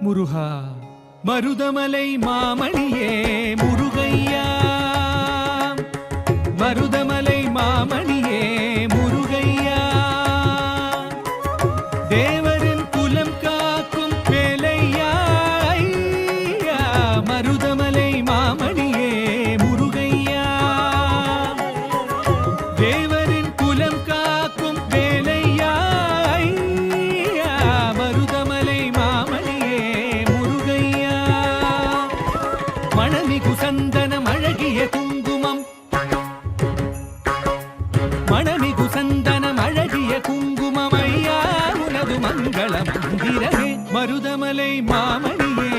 முருகா மருதமலை மாமணியே முருகையா, மருதமலை மாமணியே முருகையா, தேவரின் குலம் காக்கும் வேலையா, மருதமலை மாமணியே முருகையா, தேவரின் குலம் காக்கும் வேலையா, மருதமலை மாமணியே முருகையா, மணமிகு சந்தனம் அழகிய குங்குமம், மணமிகு சந்தனம் அழகிய குங்குமம் ஐயா உனது மங்கள மந்திரமே மருதமலை மாமணியே